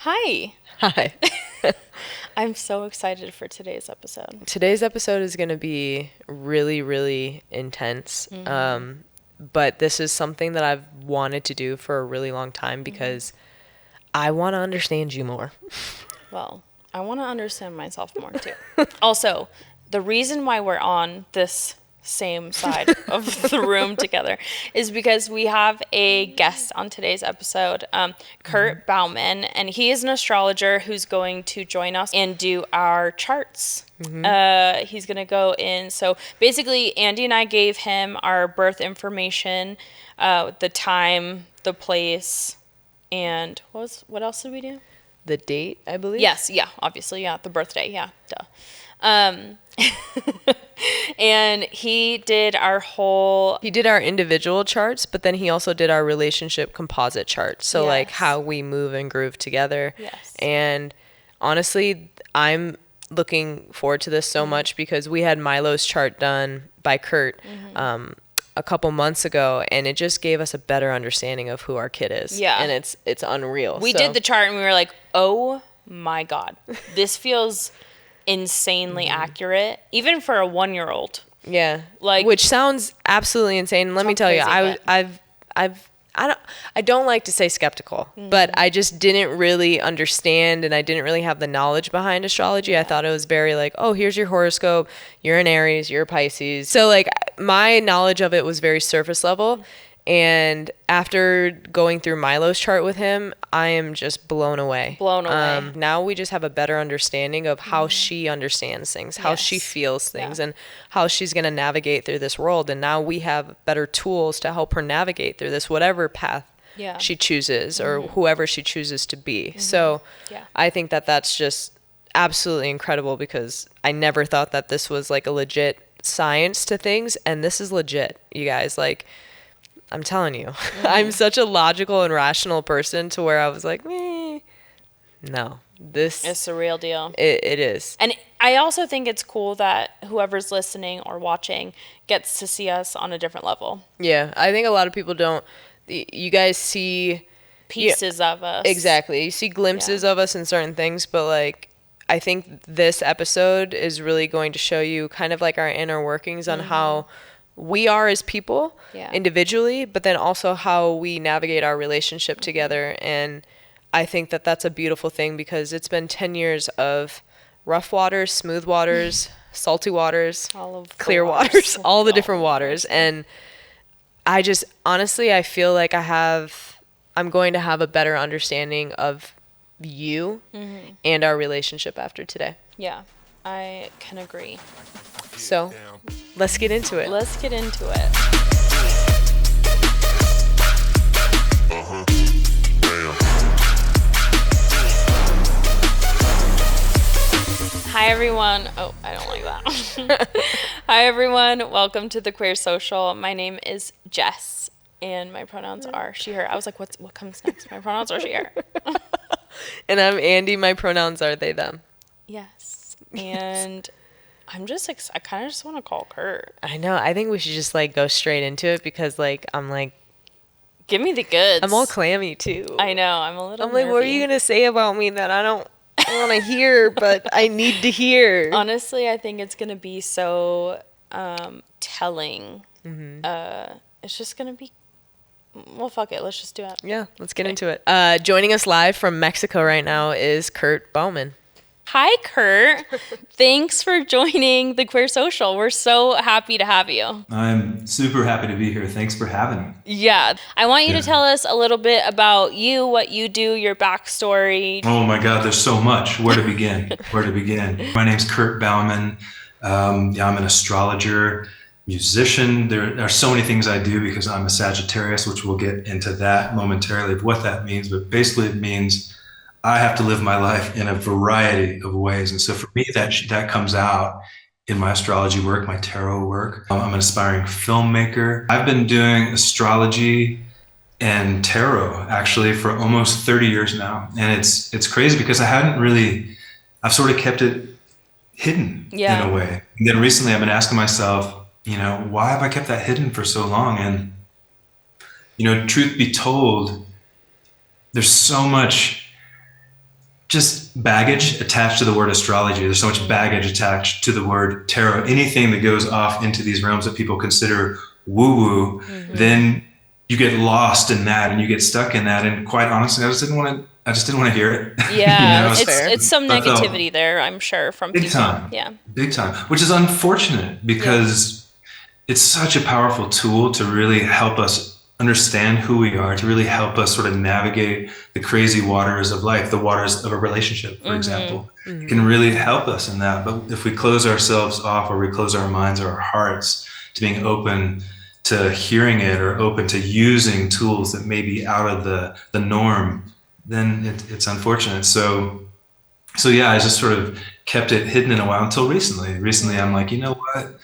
Hi. Hi. I'm so excited for today's episode. Today's episode is going to be really, really intense. But this is something that I've wanted to do for a really long time because I want to understand you more. Well, I want to understand myself more too. Also, the reason why we're on this same side of the room together is because we have a guest on today's episode, Kurt Bauman, and he is an astrologer who's going to join us and do our charts. He's going to go in. So basically, Andy and I gave him our birth information, the time, the place, and what else did we do? The date, I believe? Yes, yeah, obviously, yeah, the birthday, yeah, duh. And he did our individual charts, but then he also did our relationship composite chart. So like how we move and groove together. Yes. And honestly, I'm looking forward to this so much because we had Milo's chart done by Kurt a couple months ago, and it just gave us a better understanding of who our kid is. Yeah. And it's unreal. We did the chart and we were like, oh my God, this feels insanely accurate, even for a 1-year-old. Yeah. Like, which sounds absolutely insane. Let me tell you, I don't like to say skeptical, but I just didn't really understand and I didn't really have the knowledge behind astrology. Yeah. I thought it was very like, oh, here's your horoscope. You're an Aries, you're a Pisces. So like my knowledge of it was very surface level. And after going through Milo's chart with him, I am just blown away. Now we just have a better understanding of how she understands things, how she feels things, and how she's going to navigate through this world. And now we have better tools to help her navigate through this, whatever path she chooses or whoever she chooses to be. So I think that that's just absolutely incredible because I never thought that this was like a legit science to things. And this is legit, you guys. Like, I'm telling you, I'm such a logical and rational person to where I was like, no, it's the real deal. It is. And I also think it's cool that whoever's listening or watching gets to see us on a different level. Yeah, I think a lot of people don't. You guys see pieces of us. Exactly. You see glimpses of us in certain things, but like, I think this episode is really going to show you kind of like our inner workings on how we are as people individually, but then also how we navigate our relationship together. And I think that that's a beautiful thing because it's been 10 years of rough waters, smooth waters, salty waters, clear waters, all the different waters. And I just, honestly, I feel like I'm going to have a better understanding of you and our relationship after today. Yeah, I can agree. So let's get into it. Hi, everyone. Oh, I don't like that. Hi, everyone. Welcome to the Queer Social. My name is Jess, and my pronouns are she, her. I was like, what comes next? My pronouns are she, her. And I'm Andy. My pronouns are they, them. Yes. And I kind of just want to call Kurt. I know. I think we should just like go straight into it because like I'm like, give me the goods. I'm all clammy too. I know. I'm a little. I'm like, nervy. what are you gonna say about me that I don't want to hear, but I need to hear? Honestly, I think it's gonna be so telling. It's just gonna be. Well, fuck it. Let's just do it. Yeah, let's get into it. Joining us live from Mexico right now is Kurt Bauman. Hi, Kurt. Thanks for joining the Queer Social. We're so happy to have you. I'm super happy to be here. Thanks for having me. Yeah. I want you to tell us a little bit about you, what you do, your backstory. Oh my God, there's so much. Where to begin? My name's Kurt Bauman. I'm an astrologer, musician. There are so many things I do because I'm a Sagittarius, which we'll get into that momentarily of what that means. But basically it means I have to live my life in a variety of ways. And so for me, that comes out in my astrology work, my tarot work. I'm an aspiring filmmaker. I've been doing astrology and tarot actually for almost 30 years now. And it's crazy because I've sort of kept it hidden in a way. And then recently I've been asking myself, why have I kept that hidden for so long? And, truth be told, there's so much just baggage attached to the word astrology. There's so much baggage attached to the word tarot. Anything that goes off into these realms that people consider woo-woo, then you get lost in that and you get stuck in that. And quite honestly, I just didn't want to hear it. Yeah, That's fair. it's some I felt negativity there, I'm sure, from big people. time. Yeah. Big time, which is unfortunate because it's such a powerful tool to really help us understand who we are, to really help us sort of navigate the crazy waters of life, the waters of a relationship, for example. It can really help us in that. But if we close ourselves off, or we close our minds or our hearts to being open to hearing it, or open to using tools that may be out of the norm, then it's unfortunate. So yeah, I just sort of kept it hidden in a while until recently. Recently, I'm like, you know what?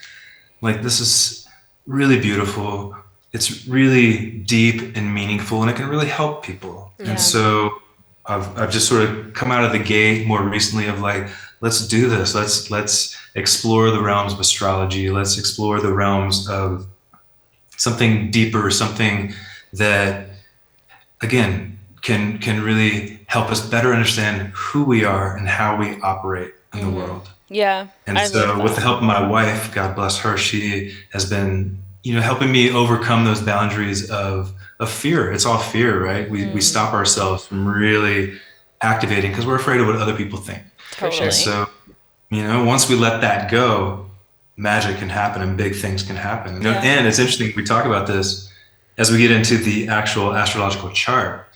Like, this is really beautiful. It's really deep and meaningful, and it can really help people. And so I've just sort of come out of the gate more recently of like, let's do this. Let's explore the realms of astrology. Let's explore the realms of something deeper, something that, again, can really help us better understand who we are and how we operate in the world. Yeah. And so with the help of my wife, God bless her, she has been, helping me overcome those boundaries of fear. It's all fear, right? We stop ourselves from really activating because we're afraid of what other people think. Totally. And so, once we let that go, magic can happen and big things can happen. And it's interesting, we talk about this as we get into the actual astrological chart,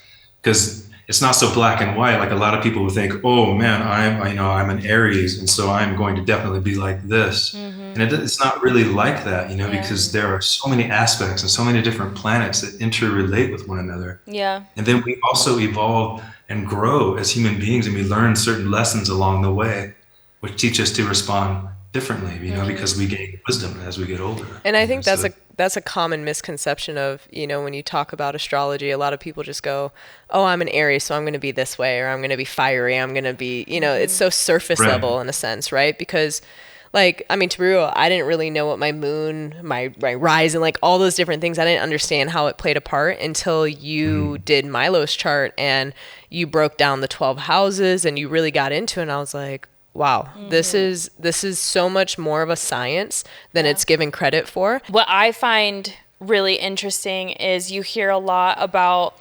because it's not so black and white. Like, a lot of people would think, oh man, I'm an Aries, and so I'm going to definitely be like this. And it's not really like that, because there are so many aspects and so many different planets that interrelate with one another. Yeah. And then we also evolve and grow as human beings, and we learn certain lessons along the way, which teach us to respond differently, because we gain wisdom as we get older. And I think that's a common misconception of, when you talk about astrology, a lot of people just go, oh, I'm an Aries, so I'm going to be this way, or I'm going to be fiery, I'm going to be, it's so surface level in a sense, right? Because, to be real, I didn't really know what my moon, my rise, and like all those different things, I didn't understand how it played a part until you did Milo's chart and you broke down the 12 houses and you really got into it, and I was like, wow, this is so much more of a science than it's given credit for. What I find really interesting is you hear a lot about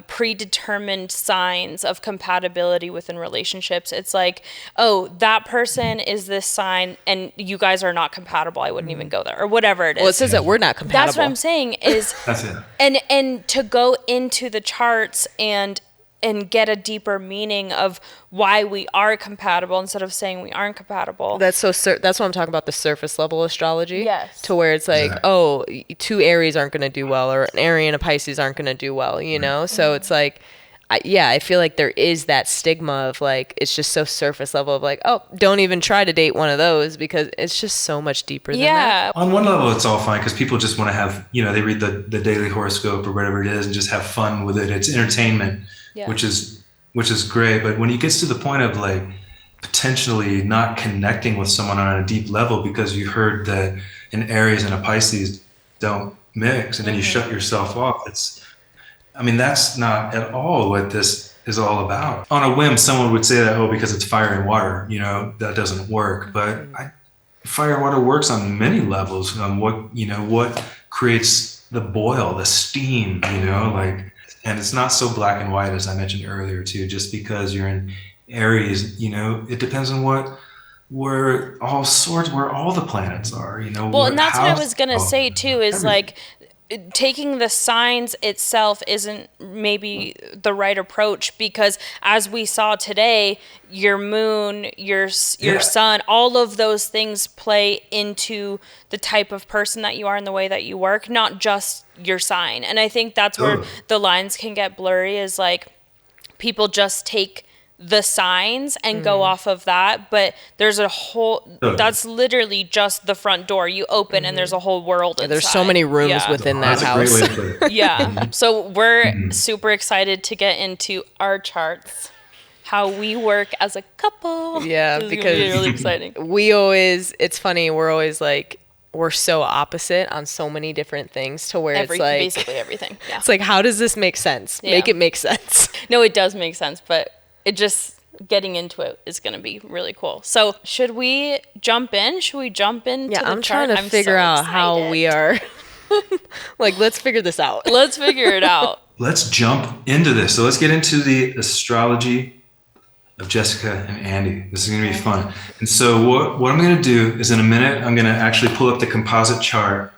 predetermined signs of compatibility within relationships. It's like, oh, that person is this sign and you guys are not compatible. I wouldn't even go there, or whatever it is. Well, it says that we're not compatible. That's what I'm saying is, That's it. And to go into the charts and get a deeper meaning of why we are compatible instead of saying we aren't compatible. That's that's what I'm talking about, the surface level astrology. Yes. To where it's like, oh, two Aries aren't going to do well, or an Arian and a Pisces aren't going to do well, So it's like, I feel like there is that stigma of like, it's just so surface level of like, oh, don't even try to date one of those because it's just so much deeper than that. On one level, it's all fine because people just want to have, they read the daily horoscope or whatever it is and just have fun with it. It's entertainment. Which is great, but when it gets to the point of like potentially not connecting with someone on a deep level because you heard that an Aries and a Pisces don't mix, and then you shut yourself off, that's not at all what this is all about. On a whim, someone would say that, oh, because it's fire and water, that doesn't work. But fire and water works on many levels. What creates the boil, the steam, and it's not so black and white as I mentioned earlier too. Just because you're in Aries, it depends on where all the planets are. Well, and that's what I was gonna say too. Is like taking the signs itself isn't maybe the right approach, because as we saw today, your moon, your sun, all of those things play into the type of person that you are and the way that you work, not just your sign. And I think that's where the lines can get blurry, is like people just take the signs and go off of that, but there's a whole that's literally just the front door you open and there's a whole world inside. There's so many rooms within that house. That's a great way to put it. So we're super excited to get into our charts, how we work as a couple. Because really exciting. It's funny, we're always like, we're so opposite on so many different things, to where it's like basically everything. It's like, how does this make sense? Make it make sense. No, it does make sense, but it just, getting into it is going to be really cool. So should we jump in? Should we jump into the I'm chart? trying to figure out how we are. Like, let's figure this out. Let's figure it out. Let's jump into this. So let's get into the astrology of Jessica and Andy. This is going to be fun. And so what I'm going to do is in a minute, I'm going to actually pull up the composite chart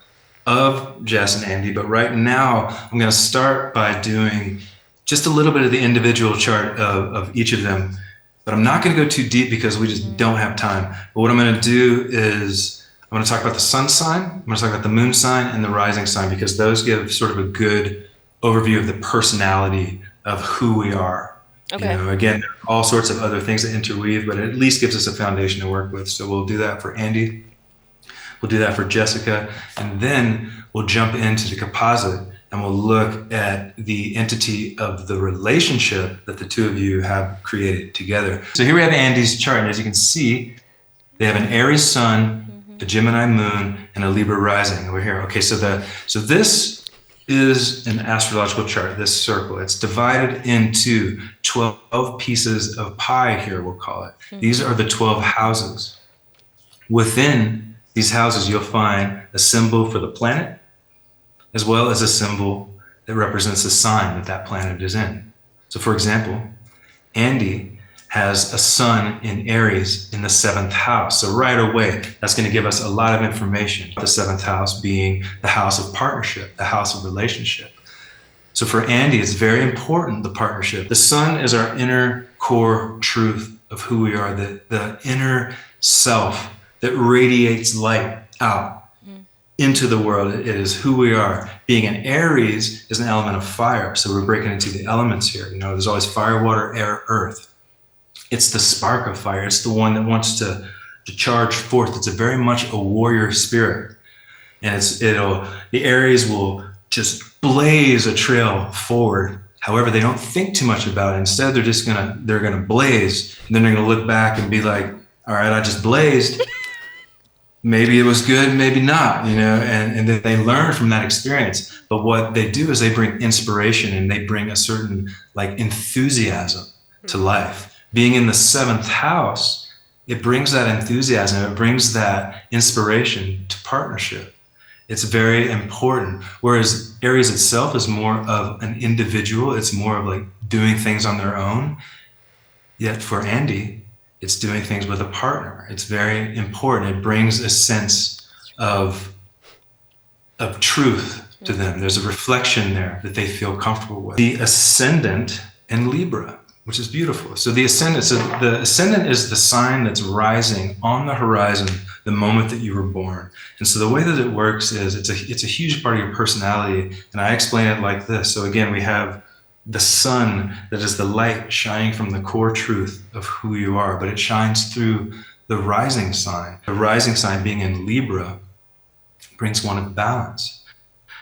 of Jess and Andy. But right now, I'm going to start by doing just a little bit of the individual chart of each of them. But I'm not going to go too deep because we just don't have time. But what I'm going to do is I'm going to talk about the sun sign, I'm going to talk about the moon sign, and the rising sign, because those give sort of a good overview of the personality of who we are. Okay. You know, again, there are all sorts of other things that interweave, but it at least gives us a foundation to work with. So we'll do that for Andy. We'll do that for Jessica. And then we'll jump into the composite and we'll look at the entity of the relationship that the two of you have created together. So here we have Andy's chart. And as you can see, they have an Aries sun, a Gemini moon, and a Libra rising over here. Okay, so this is an astrological chart, this circle. It's divided into 12 pieces of pie here, we'll call it. These are the 12 houses. Within these houses, you'll find a symbol for the planet, as well as a symbol that represents the sign that that planet is in. So for example, Andy has a sun in Aries in the 7th house. So right away, that's going to give us a lot of information. The 7th house being the house of partnership, the house of relationship. So for Andy, it's very important, the partnership. The sun is our inner core truth of who we are, the inner self that radiates light out into the world. It is who we are. Being an Aries is an element of fire. So we're breaking into the elements here. You know, there's always fire, water, air, earth. It's the spark of fire. It's the one that wants to charge forth. It's a very much a warrior spirit. And the Aries will just blaze a trail forward. However, they don't think too much about it. Instead, they're gonna blaze, and then they're gonna look back and be like, all right, I just blazed. Maybe it was good, maybe not, you know, and then they learn from that experience. But what they do is they bring inspiration and they bring a certain like enthusiasm to life. Being in the 7th house, it brings that enthusiasm, it brings that inspiration to partnership. It's very important. Whereas Aries itself is more of an individual, it's more of like doing things on their own. Yet for Andy, it's doing things with a partner. It's very important. It brings a sense of truth to them. There's a reflection there that they feel comfortable with. The ascendant in Libra, which is beautiful. So the ascendant is the sign that's rising on the horizon the moment that you were born. And so the way that it works is it's a huge part of your personality. And I explain it like this. So again, we have the sun that is the light shining from the core truth of who you are, but it shines through the rising sign. The rising sign being in Libra brings one of balance.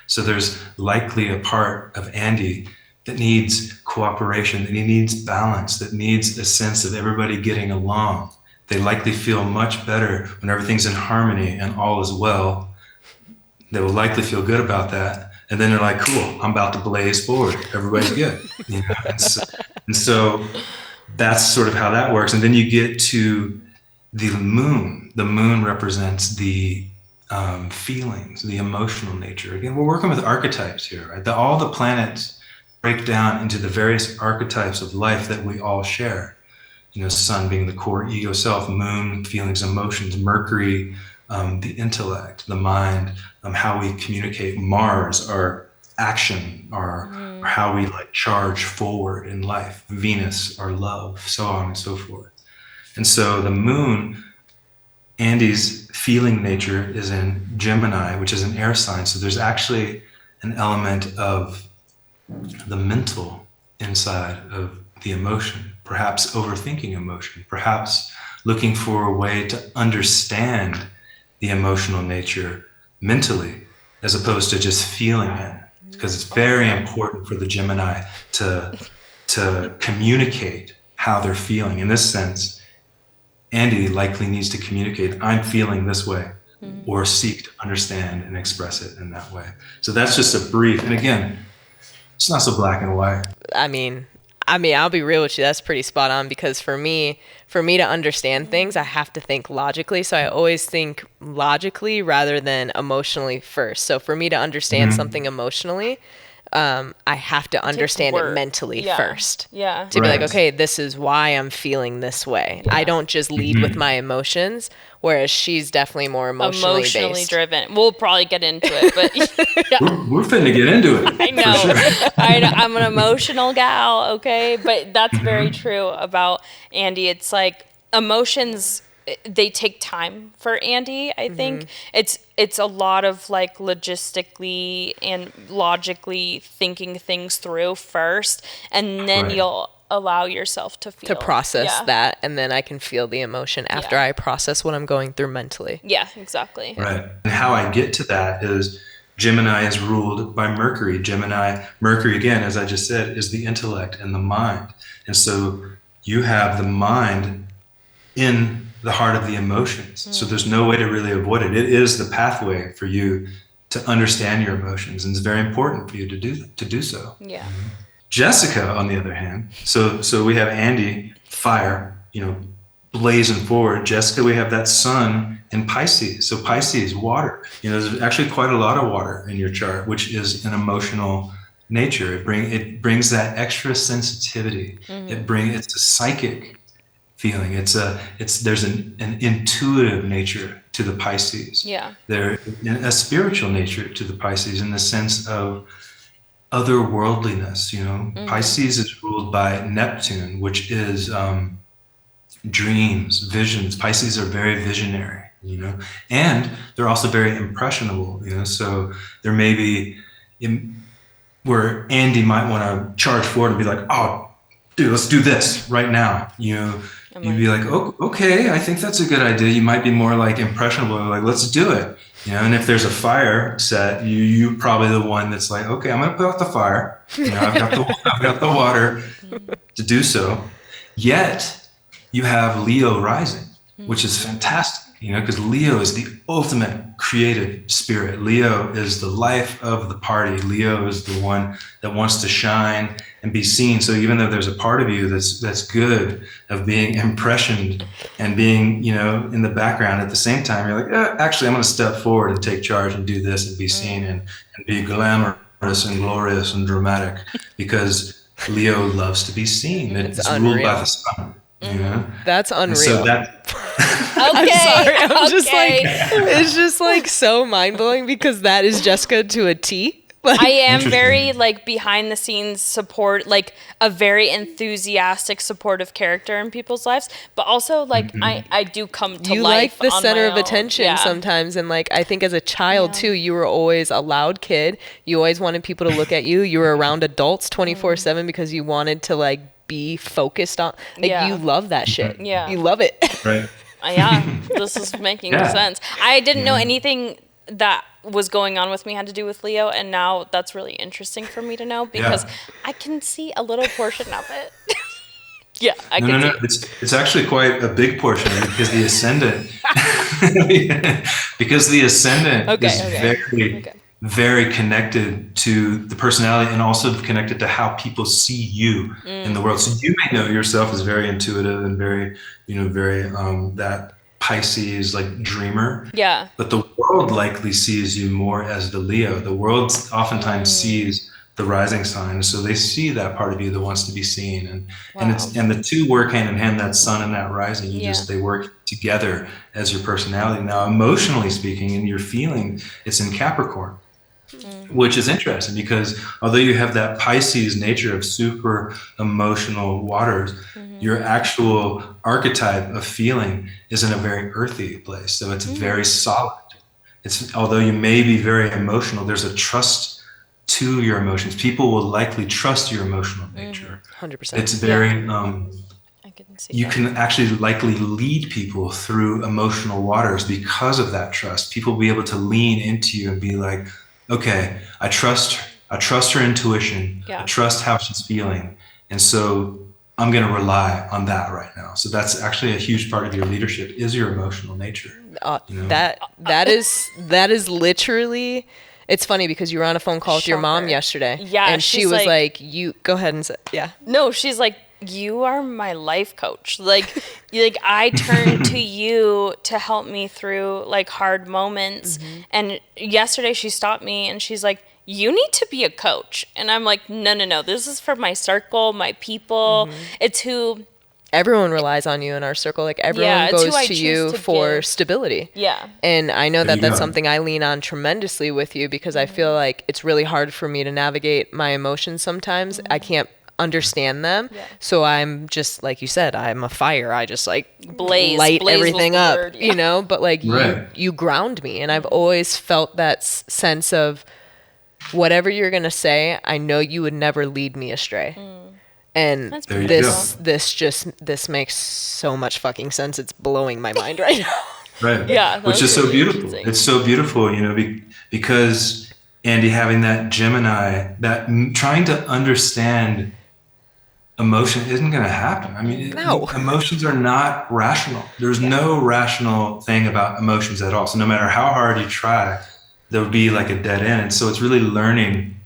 So there's likely a part of Andy that needs cooperation, that he needs balance, that needs a sense of everybody getting along. They likely feel much better when everything's in harmony and all is well. They will likely feel good about that. And then they're like, cool, I'm about to blaze forward. Everybody's good. You know? And so that's sort of how that works. And then you get to the moon. The moon represents the feelings, the emotional nature. Again, we're working with archetypes here, right? All the planets break down into the various archetypes of life that we all share. You know, sun being the core ego self, moon, feelings, emotions, Mercury, the intellect, the mind, how we communicate, Mars, our action, our how we like charge forward in life, Venus, our love, so on and so forth. And so the moon, Andy's feeling nature is in Gemini, which is an air sign. So there's actually an element of the mental inside of the emotion, perhaps overthinking emotion, perhaps looking for a way to understand the emotional nature mentally, as opposed to just feeling it, because it's very important for the Gemini to communicate how they're feeling. In this sense, Andy likely needs to communicate, I'm feeling this way, or seek to understand and express it in that way. So that's just a brief, and again, it's not so black and white. I mean, I mean, I'll be real with you. That's pretty spot on, because for me to understand things, I have to think logically. So I always think logically rather than emotionally first. So for me to understand something emotionally, I have to understand it mentally first. Yeah. To be like, okay, this is why I'm feeling this way. I don't just lead with my emotions, whereas she's definitely more emotionally based. Driven. We'll probably get into it, but we're finna get into it. I know. Sure. I know. I'm an emotional gal, okay? But that's very true about Andy. It's like emotions, they take time for Andy, I think. It's a lot of like logistically and logically thinking things through first, and then you'll allow yourself to feel. To process that, and then I can feel the emotion after I process what I'm going through mentally. Yeah, exactly. Right. And how I get to that is Gemini is ruled by Mercury. Mercury, again, as I just said, is the intellect and the mind. And so you have the mind in the heart of the emotions. So there's no way to really avoid it. It is the pathway for you to understand your emotions, and it's very important for you to do so. Yeah. Jessica, on the other hand, so we have Andy, fire, blazing forward. Jessica, we have that sun in Pisces. So Pisces, water. There's actually quite a lot of water in your chart, which is an emotional nature. It brings that extra sensitivity. It's a psychic feeling. There's an intuitive nature to the Pisces. Yeah. There's a spiritual nature to the Pisces in the sense of otherworldliness. Pisces is ruled by Neptune, which is dreams, visions. Pisces are very visionary, and they're also very impressionable. So there may be where Andy might want to charge forward and be like, "Oh, dude, let's do this right now." You'd be like, "Oh, okay, I think that's a good idea." You might be more like impressionable, like, "Let's do it." And if there's a fire set, you probably the one that's like, "Okay, I'm gonna put out the fire. I've got the water to do so." Yet you have Leo rising, which is fantastic. Because Leo is the ultimate creative spirit. Leo is the life of the party. Leo is the one that wants to shine and be seen. So even though there's a part of you that's good of being impressioned and being, in the background, at the same time, you're like, actually, I'm going to step forward and take charge and do this and be seen and be glamorous and glorious and dramatic, because Leo loves to be seen. It's ruled by the sun. That's unreal. So that I'm sorry. I'm just like, it's just like so mind blowing, because that is Jessica to a T. Like, I am very like behind the scenes support, like a very enthusiastic, supportive character in people's lives, but also like I do come to you life. like the on center my of own. attention sometimes, and like I think as a child too, you were always a loud kid. You always wanted people to look at you. You were around adults 24/7 because you wanted to like be focused on. Like you love that shit. Yeah, you love it. right. Yeah, this is making sense. I didn't know anything that was going on with me had to do with Leo, and now that's really interesting for me to know, because I can see a little portion of it. I can see. It's actually quite a big portion, because the ascendant is very connected to the personality, and also connected to how people see you in the world. So you may know yourself as very intuitive and very, that Pisces, like dreamer. Yeah. But the world likely sees you more as the Leo. The world oftentimes sees the rising sign, so they see that part of you that wants to be seen, and the two work hand in hand. That sun and that rising, they work together as your personality. Now, emotionally speaking, and your feeling, it's in Capricorn. Which is interesting, because although you have that Pisces nature of super emotional waters, your actual archetype of feeling is in a very earthy place. So it's very solid. Although you may be very emotional, there's a trust to your emotions. People will likely trust your emotional nature. 100%. It's very, I can see you that. can actually likely lead people through emotional waters because of that trust. People will be able to lean into you and be like, okay, I trust her intuition. I trust how she's feeling. And so I'm going to rely on that right now. So that's actually a huge part of your leadership, is your emotional nature. That is literally, It's funny because you were on a phone call with your mom Shocker. yesterday. Yeah, And she she's was like- like, you go ahead and say, yeah. No, she's like, you are my life coach. Like I turn to you to help me through like hard moments. And yesterday she stopped me and she's like, you need to be a coach. And I'm like, no. This is for my circle, my people. It's who. Everyone relies on you in our circle. Like everyone Yeah, it's who goes I to choose you to for give. stability. Yeah. And I know There that you that's go. something I lean on tremendously with you because I feel like it's really hard for me to navigate my emotions sometimes. I can't understand them. Yeah. So I'm just, like you said, I'm a fire. I just like Blaze. light Blaze was everything the up, word, yeah. you know, but like Right. you ground me. And I've always felt that sense of whatever you're going to say, I know you would never lead me astray. And That's There you this makes so much fucking sense. It's blowing my mind right now. Right. Yeah, Which that's is so really beautiful. interesting. It's so beautiful, you know, because Andy having that Gemini, that trying to understand emotion isn't going to happen. I mean, No. emotions are not rational. There's no rational thing about emotions at all. So no matter how hard you try, there would be like a dead end. And so it's really learning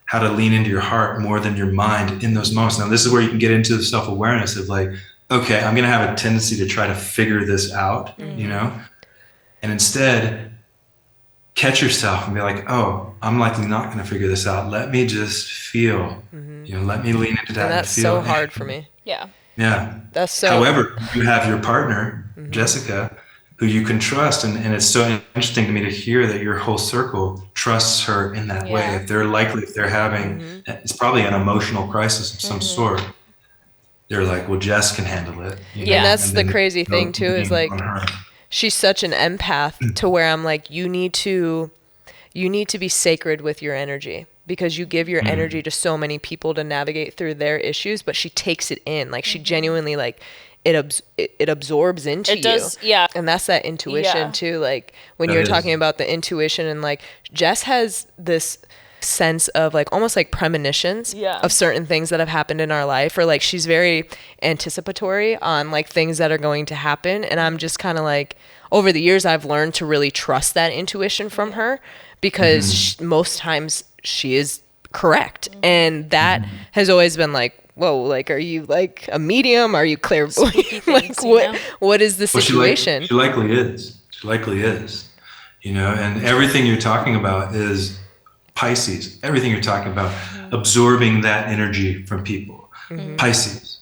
how to lean into your heart more than your mind in those moments. Now, this is where you can get into the self-awareness of like, okay, I'm going to have a tendency to try to figure this out, you know, and instead catch yourself and be like, oh, I'm likely not going to figure this out. Let me just feel, you know, let me lean into that. And that's and feel. so hard for me. Yeah. Yeah. That's so. However, you have your partner, Jessica, who you can trust. And it's so interesting to me to hear that your whole circle trusts her in that way. Yeah. If they're having, it's probably an emotional crisis of some sort. They're like, well, Jess can handle it. you know, Yeah. And that's the then crazy they'll thing too, is lean like, on her. she's such an empath to where I'm like, you need to be sacred with your energy because you give your energy to so many people to navigate through their issues, but she takes it in. Like she genuinely like it absorbs into It does, you. yeah. And that's that intuition Yeah. too. Like when That you're is. talking about the intuition and like Jess has this sense of like almost like premonitions Yeah. of certain things that have happened in our life, or like she's very anticipatory on like things that are going to happen. And I'm just kind of like, over the years I've learned to really trust that intuition from her because most times she is correct. And that has always been like, whoa, like, are you like a medium? Are you clairvoyant? things, Like you what know? what is the Well, situation? she likely is. She likely is. You know, and everything you're talking about is Pisces. Everything you're talking about, absorbing that energy from people. Pisces.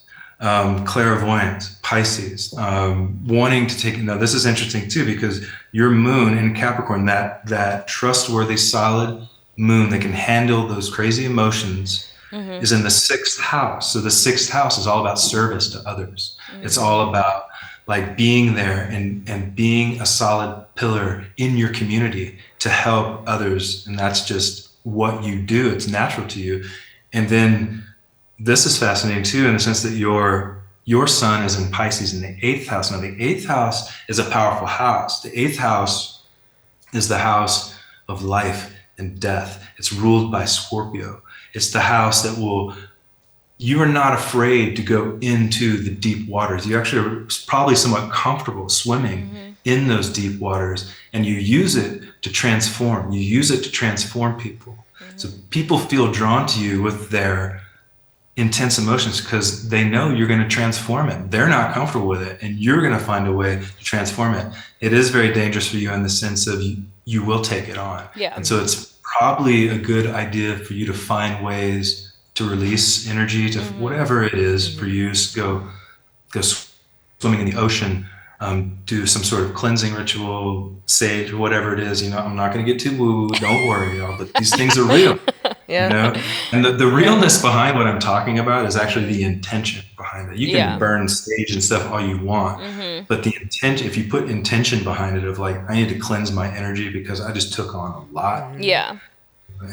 Clairvoyance, Pisces, wanting to take. Now, this is interesting too because your moon in Capricorn, that trustworthy, solid moon that can handle those crazy emotions, is in the 6th house. So the 6th house is all about service to others. It's all about like being there and being a solid pillar in your community to help others, and that's just what you do. It's natural to you. And then this is fascinating too, in the sense that your sun is in Pisces in the 8th house. Now, the 8th house is a powerful house. The 8th house is the house of life and death. It's ruled by Scorpio. It's the house that you are not afraid to go into the deep waters. You actually are probably somewhat comfortable swimming in those deep waters, and you use it to transform. You use it to transform people. So people feel drawn to you with their intense emotions because they know you're going to transform it. They're not comfortable with it, and you're going to find a way to transform it. It is very dangerous for you in the sense of you will take it on. Yeah. And so it's probably a good idea for you to find ways to release energy to whatever it is for you. Just go swimming in the ocean, do some sort of cleansing ritual, sage, whatever it is. You know, I'm not going to get too woo. Don't worry, y'all. But these things are real. Yeah. You know, and the realness behind what I'm talking about is actually the intention behind it. You can Yeah. burn sage and stuff all you want, but the intention, if you put intention behind it of like, I need to cleanse my energy because I just took on a lot. Yeah.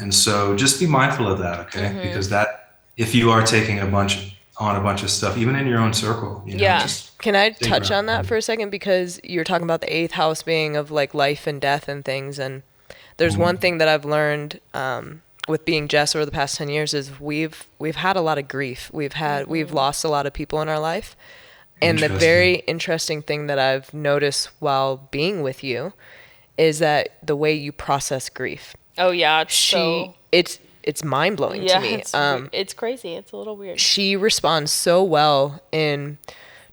And so just be mindful of that, okay? Because that, if you are taking a bunch of stuff, even in your own circle, you know, Yeah. just Can I stay touch on grounded. that for a second? Because you're talking about the 8th house being of like life and death and things. And there's one thing that I've learned with being Jess over the past 10 years is we've had a lot of grief. We've lost a lot of people in our life. And the Interesting. very interesting thing that I've noticed while being with you is that the way you process grief. Oh yeah, it's mind blowing to me. It's crazy. It's a little weird. She responds so well in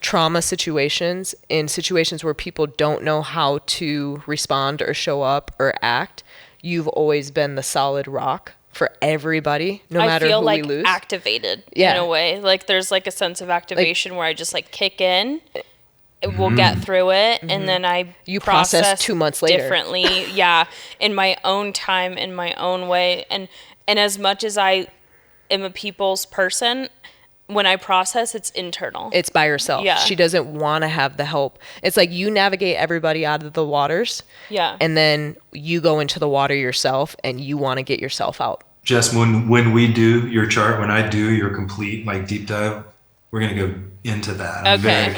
trauma situations, in situations where people don't know how to respond or show up or act. You've always been the solid rock for everybody, no matter who we lose. I feel like activated in a way. Like there's like a sense of activation where I just like kick in. We'll get through it, and then you process 2 months later differently. Yeah, in my own time, in my own way, and as much as I am a people's person, when I process, it's internal. It's by herself. Yeah. She doesn't want to have the help. It's like you navigate everybody out of the waters. Yeah. And then you go into the water yourself and you want to get yourself out. Jess, when we do your chart, when I do your complete like deep dive, we're going to go into that.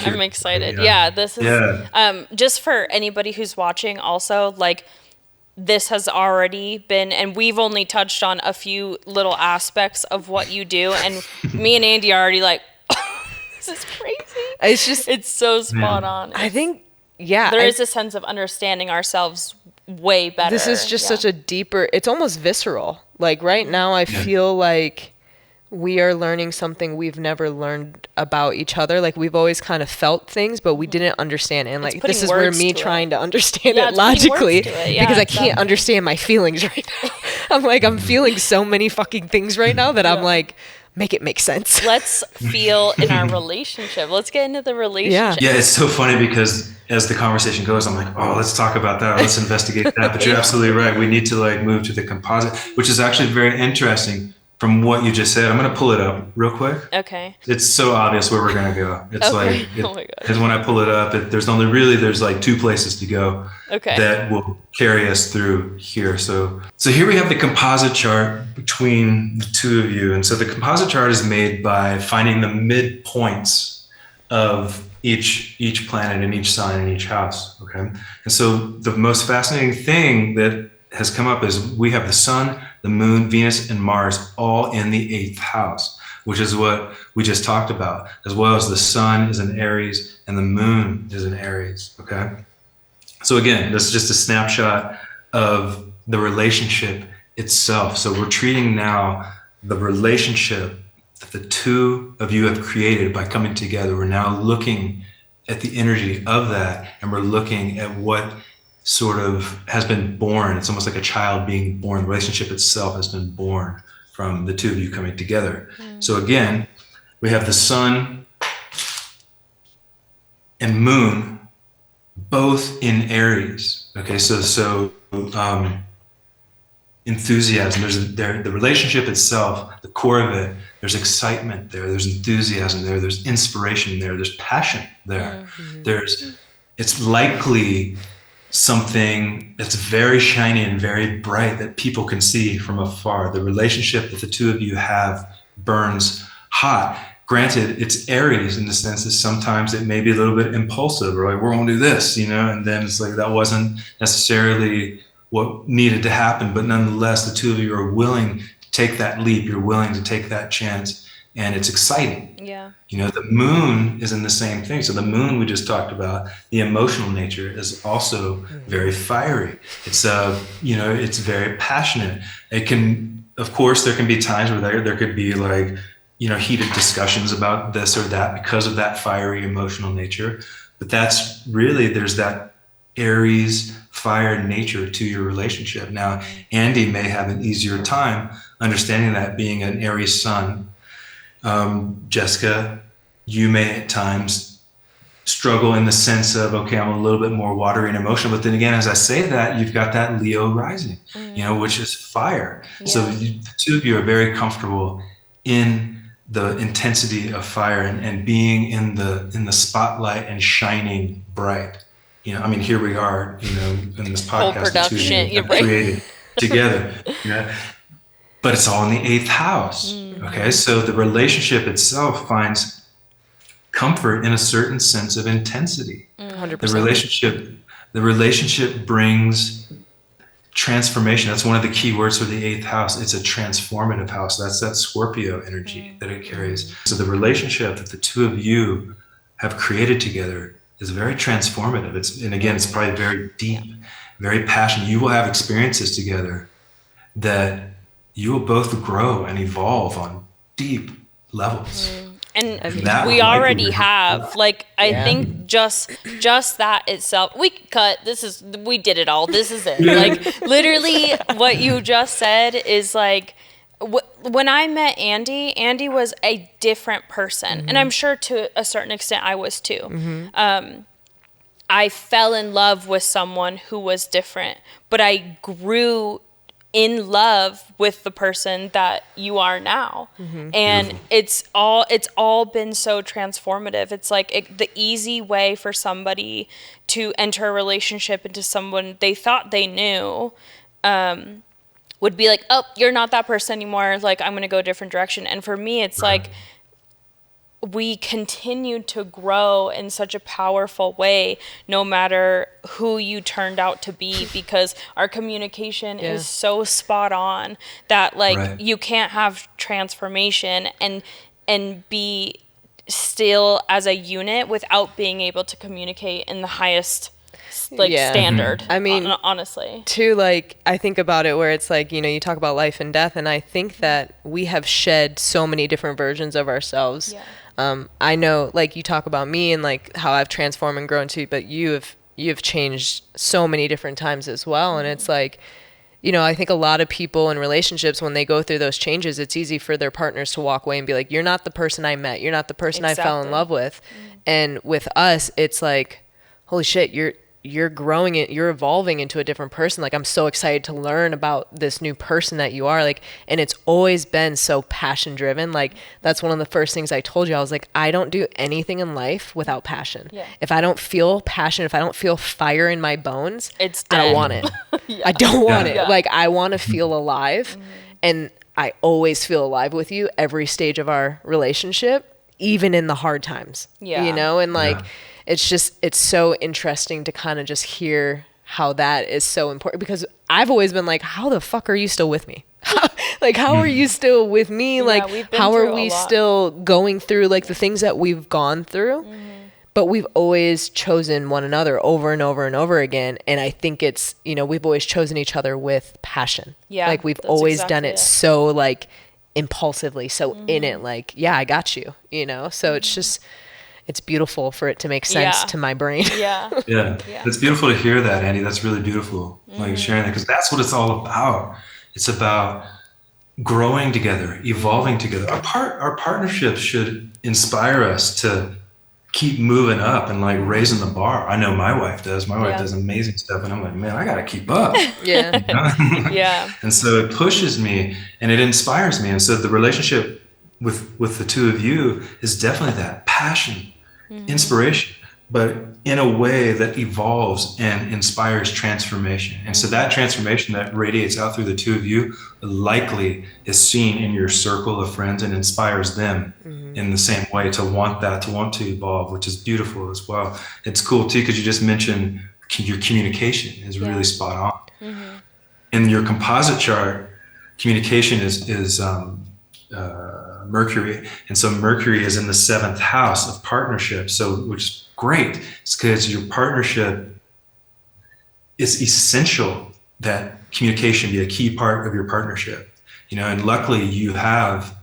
I'm excited. Yeah, this is just for anybody who's watching also, like this has already been, and we've only touched on a few little aspects of what you do, and me and Andy are already like, this is crazy. It's so spot on. I think, there is a sense of understanding ourselves way better. This is just such a deeper, it's almost visceral. Like right now I feel like we are learning something we've never learned about each other. Like we've always kind of felt things, but we didn't understand it. And like this is where me trying to understand it logically, because I can't understand my feelings right now. I'm feeling so many fucking things right now that I'm like, make it make sense. Let's feel in our relationship. Let's get into the relationship. Yeah, it's so funny because as the conversation goes, I'm like, oh, let's talk about that. Let's investigate that. But you're absolutely right. We need to like move to the composite, which is actually very interesting. From what you just said, I'm going to pull it up real quick. Okay. It's so obvious where we're going to go. It's because when I pull it up, there's like two places to go that will carry us through here. So here we have the composite chart between the two of you. And so the composite chart is made by finding the midpoints of each planet and each sign in each house. Okay. And so the most fascinating thing that has come up is we have the sun, the moon, Venus, and Mars all in the 8th house, which is what we just talked about, as well as the sun is in Aries and the moon is in Aries, okay? So again, this is just a snapshot of the relationship itself. So we're treating now the relationship that the two of you have created by coming together. We're now looking at the energy of that, and we're looking at what sort of has been born. It's almost like a child being born. The relationship itself has been born from the two of you coming together. So again, we have the sun and moon both in Aries. Okay, so enthusiasm. There's the relationship itself, the core of it. There's excitement there. There's enthusiasm there. There's inspiration there. There's passion there. It's likely something that's very shiny and very bright that people can see from afar. The relationship that the two of you have burns hot. Granted, it's Aries in the sense that sometimes it may be a little bit impulsive, or like, we're going to do this, and then it's like that wasn't necessarily what needed to happen, but nonetheless, the two of you are willing to take that leap. You're willing to take that chance, and it's exciting. Yeah. The moon is in the same thing. So the moon we just talked about, the emotional nature is also very fiery. It's it's very passionate. It can, of course, there can be times where there could be like, heated discussions about this or that because of that fiery emotional nature. But that's really, there's that Aries fire nature to your relationship. Now, Andy may have an easier time understanding that, being an Aries sun. Jessica, you may at times struggle in the sense of, okay, I'm a little bit more watery and emotional, but then again, as I say that, you've got that Leo rising, which is fire. Yeah. So the two of you are very comfortable in the intensity of fire and being in the spotlight and shining bright. Here we are, in this podcast, whole production, the two of you created together. But it's all in the 8th house. Okay, so the relationship itself finds comfort in a certain sense of intensity. 100%. The relationship brings transformation. That's one of the key words for the 8th house. It's a transformative house. That's that Scorpio energy that it carries. So the relationship that the two of you have created together is very transformative. It's probably very deep, very passionate. You will have experiences together that you will both grow and evolve on deep levels. And That we will likely already have, like, I think just that itself, we could cut, we did it all. This is it. Like, literally what you just said is like, when I met Andy was a different person. And I'm sure to a certain extent I was too. I fell in love with someone who was different, but I grew in love with the person that you are now. And Beautiful. it's all been so transformative. It's like the easy way for somebody to enter a relationship into someone they thought they knew, would be like, oh, you're not that person anymore. Like, I'm going to go a different direction. And for me, it's like, we continue to grow in such a powerful way, no matter who you turned out to be, because our communication is so spot on that, like, you can't have transformation and be still as a unit without being able to communicate in the highest standard. I mean, honestly, too, like, I think about it where it's like, you talk about life and death, and I think that we have shed so many different versions of ourselves. I know, like, you talk about me and like how I've transformed and grown too, but you've changed so many different times as well. And it's like, I think a lot of people in relationships, when they go through those changes, it's easy for their partners to walk away and be like, you're not the person I met. You're not the person I fell in love with. And with us, it's like, holy shit, you're growing it, you're evolving into a different person. Like, I'm so excited to learn about this new person that you are. Like, and it's always been so passion driven. Like, that's one of the first things I told you. I was like, I don't do anything in life without passion. If I don't feel passion, if I don't feel fire in my bones, it's dead. I don't want it. I don't want it. Like, I want to feel alive. And I always feel alive with you every stage of our relationship, even in the hard times, and like, it's so interesting to kind of just hear how that is so important, because I've always been like, how the fuck are you still with me? Like, how are you still with me? Like, how are we still going through like the things that we've gone through? But we've always chosen one another over and over and over again. And I think it's, we've always chosen each other with passion. Like, we've always done it so like impulsively, so in it, like, I got you, so it's just, it's beautiful for it to make sense to my brain. It's beautiful to hear that, Andy. That's really beautiful, like, sharing that, because that's what it's all about. It's about growing together, evolving together. Our partnerships should inspire us to keep moving up and like raising the bar. I know my wife does. My wife does amazing stuff, and I'm like, man, I gotta keep up. And so it pushes me and it inspires me. And so the relationship with the two of you is definitely that passion, inspiration, but in a way that evolves and inspires transformation. And so that transformation that radiates out through the two of you likely is seen in your circle of friends and inspires them in the same way to want to evolve, which is beautiful as well. It's cool too, because you just mentioned your communication is really spot on. In your composite chart, communication is Mercury, and so Mercury is in the 7th house of partnership. So, which is great. It's because your partnership, it's essential that communication be a key part of your partnership. And luckily you have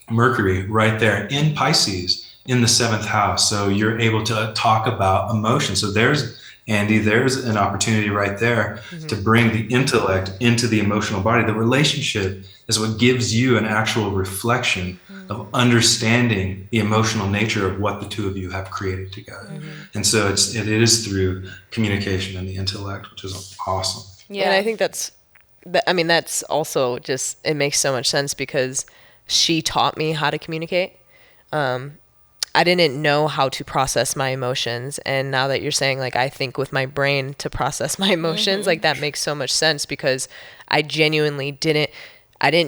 Mercury right there in Pisces in the 7th house, so you're able to talk about emotion. So there's an opportunity right there to bring the intellect into the emotional body. The relationship is what gives you an actual reflection of understanding the emotional nature of what the two of you have created together. And so it is through communication and the intellect, which is awesome. And I think that's also just, it makes so much sense because she taught me how to communicate. I didn't know how to process my emotions. And now that you're saying, like, I think with my brain to process my emotions, like, that makes so much sense, because I genuinely didn't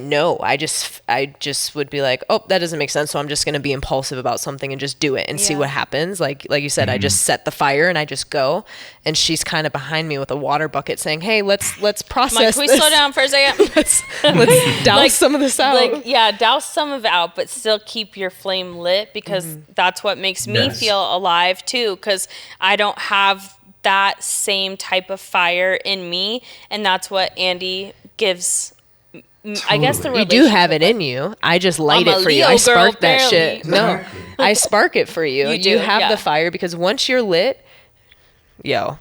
know. I just would be like, oh, that doesn't make sense. So I'm just going to be impulsive about something and just do it and see what happens. Like you said, I just set the fire and I just go. And she's kind of behind me with a water bucket saying, hey, let's process can we slow down for a second? let's douse some of this out. Douse some of it out, but still keep your flame lit, because that's what makes me feel alive too. Because I don't have that same type of fire in me. And that's what Andy gives I guess the Totally. You do have it in you. I just light I'm it a for you. Leo I girl, spark that barely. shit. Exactly. No, I spark it for you. You do, You have yeah. the fire, because once you're lit, yo,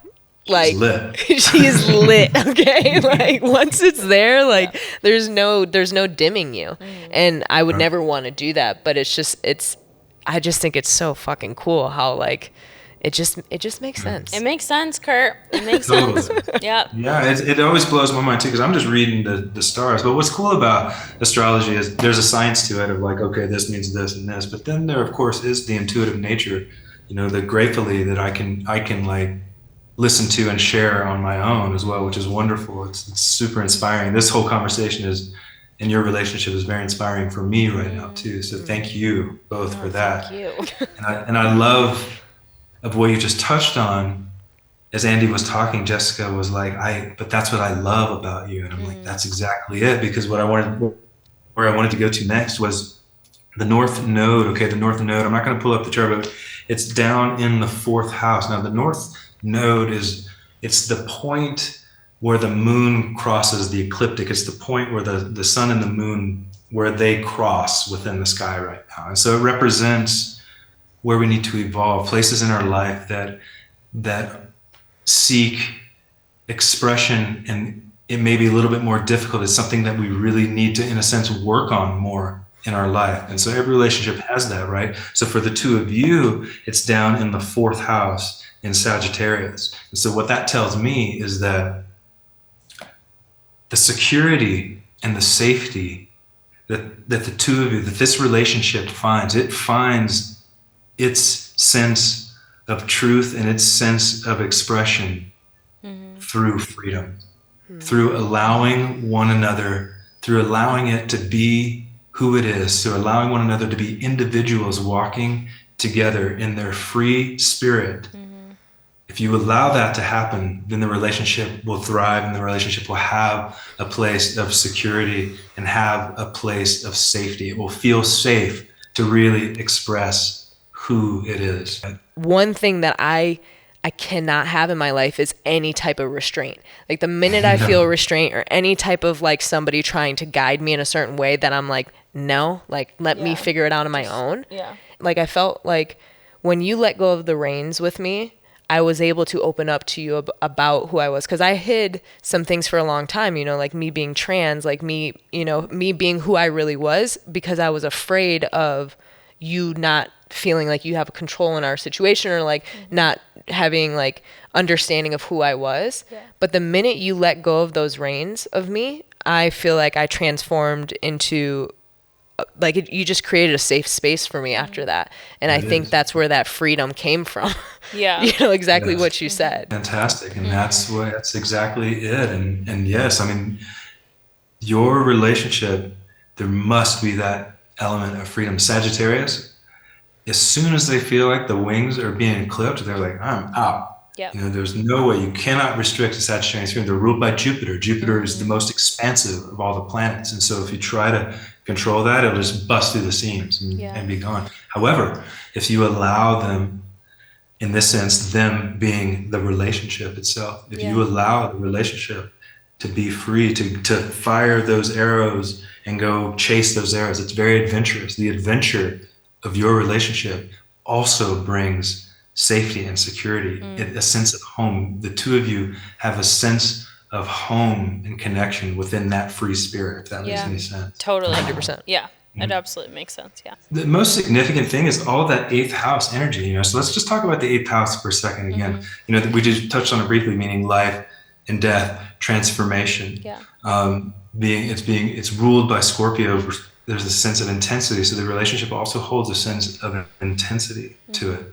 It's like lit. she's lit. Okay, like once it's there, like there's no dimming you. And I would never want to do that, but I just think it's so fucking cool how like it just makes sense. It makes sense, Kurt. It makes Totally. sense. Yep. Yeah, it always blows my mind too, because I'm just reading the stars. But what's cool about astrology is there's a science to it of like, okay, this means this and this. But then there, of course, is the intuitive nature, the gratefully that I can like listen to and share on my own as well, which is wonderful. It's super inspiring. This whole conversation in your relationship is very inspiring for me right now too. So thank you both for that. Thank you. And I love of what you just touched on. As Andy was talking, Jessica was like, but that's what I love about you. And I'm like, that's exactly it. Because where I wanted to go to next was the North Node. Okay, the North Node. I'm not going to pull up the chart, but it's down in the 4th house. Now, the North Node it's the point where the moon crosses the ecliptic. It's the point where the sun and the moon, where they cross within the sky right now. And so it represents where we need to evolve, places in our life that seek expression, and it may be a little bit more difficult. It's something that we really need to, in a sense, work on more in our life. And so every relationship has that, right? So for the two of you, it's down in the 4th house in Sagittarius. And so what that tells me is that the security and the safety that the two of you, that this relationship finds its sense of truth and its sense of expression through freedom, through allowing one another, through allowing it to be who it is, through allowing one another to be individuals walking together in their free spirit. If you allow that to happen, then the relationship will thrive, and the relationship will have a place of security and have a place of safety. It will feel safe to really express who it is. One thing that I cannot have in my life is any type of restraint. Like the minute I feel restraint or any type of like somebody trying to guide me in a certain way, that I'm like, no, like let me figure it out on my own. Yeah. Like I felt like when you let go of the reins with me, I was able to open up to you about who I was. Cause I hid some things for a long time, like me being trans, like me being who I really was, because I was afraid of you not feeling like you have control in our situation, or like not having like understanding of who I was. Yeah. But the minute you let go of those reins of me, I feel like I transformed into like you just created a safe space for me after that. And I think that's where that freedom came from. Yeah. Exactly what you said. Fantastic. And that's exactly it. And yes, I mean, your relationship, there must be that element of freedom. Sagittarius, as soon as they feel like the wings are being clipped, they're like, I'm out. Yeah. There's no way. You cannot restrict a Sagittarius freedom. They're ruled by Jupiter. Jupiter is the most expansive of all the planets. And so if you try to control that, it'll just bust through the seams and be gone. However, if you allow them, in this sense, them being the relationship itself, if you allow the relationship to be free, to fire those arrows and go chase those arrows, it's very adventurous. The adventure of your relationship also brings safety and security, a sense of home. The two of you have a sense of home and connection within that free spirit, if that makes any sense. Totally. 100%. Yeah. It absolutely makes sense. Yeah. The most significant thing is all that 8th house energy, so let's just talk about the 8th house for a second again. We just touched on it briefly, meaning life and death, transformation. Yeah. It's ruled by Scorpio. There's a sense of intensity. So the relationship also holds a sense of intensity to it.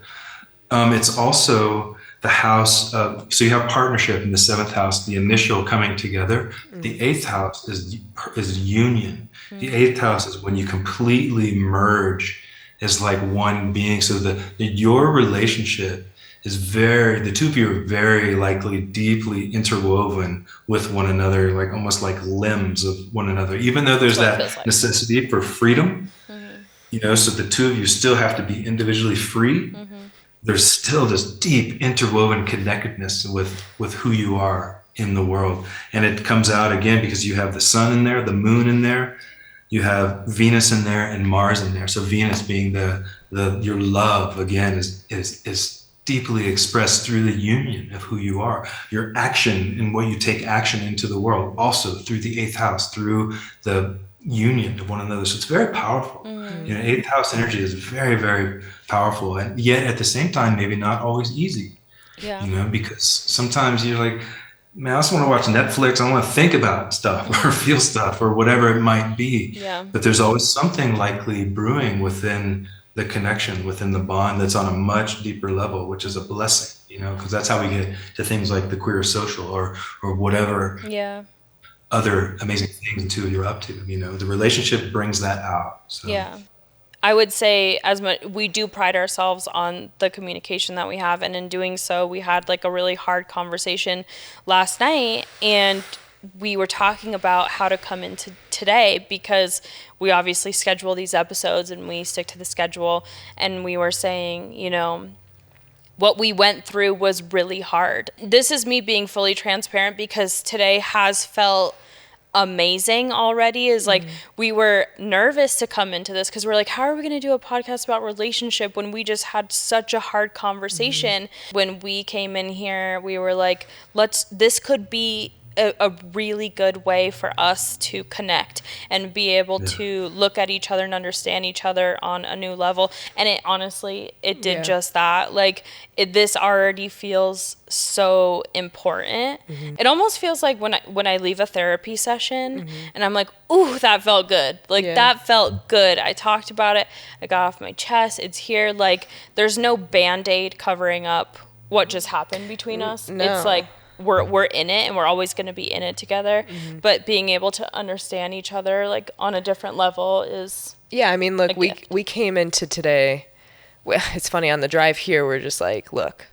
It's also the house of, so you have partnership in the 7th house, the initial coming together. The 8th house is union. The 8th house is when you completely merge as like one being. So your relationship is the two of you are very likely deeply interwoven with one another, like almost like limbs of one another, even though there's that necessity for freedom, so the two of you still have to be individually free. There's still this deep interwoven connectedness with who you are in the world. And it comes out again because you have the sun in there, the moon in there, you have Venus in there, and Mars in there. So Venus being the your love again is deeply expressed through the union of who you are, your action and what you take action into the world, also through the eighth house, through the union of one another. So it's very powerful. You know, eighth house energy is very, very powerful, and yet at the same time, maybe not always easy. Yeah. You know, because sometimes you're like, man, I just want to watch Netflix. I want to think about stuff or feel stuff or whatever it might be. Yeah. But there's always something likely brewing within the connection, within the bond that's on a much deeper level, which is a blessing, you know, because that's how we get to things like the queer social or whatever Yeah. other amazing things too you're up to. You know, the relationship brings that out. So. Yeah. I would say as much we do pride ourselves on the communication that we have, and in doing so we had like a really hard conversation last night, and we were talking about how to come into today because we obviously schedule these episodes and we stick to the schedule, and we were saying, you know, what we went through was really hard. This is me being fully transparent because today has felt amazing already. Is like we were nervous to come into this because we're like, how are we going to do a podcast about relationship when we just had such a hard conversation? When we came in here, we were like, this could be a really good way for us to connect and be able to look at each other and understand each other on a new level. And it honestly, it did just that. Like this already feels so important. It almost feels like when I leave a therapy session and I'm like, ooh, that felt good. Like that felt good. I talked about it. I got off my chest. It's here. Like there's no Band-Aid covering up what just happened between us. No. It's like, we're in it and we're always going to be in it together, but being able to understand each other like on a different level is I mean, look, gift. we came into today. It's funny, on the drive here, we're just like, look,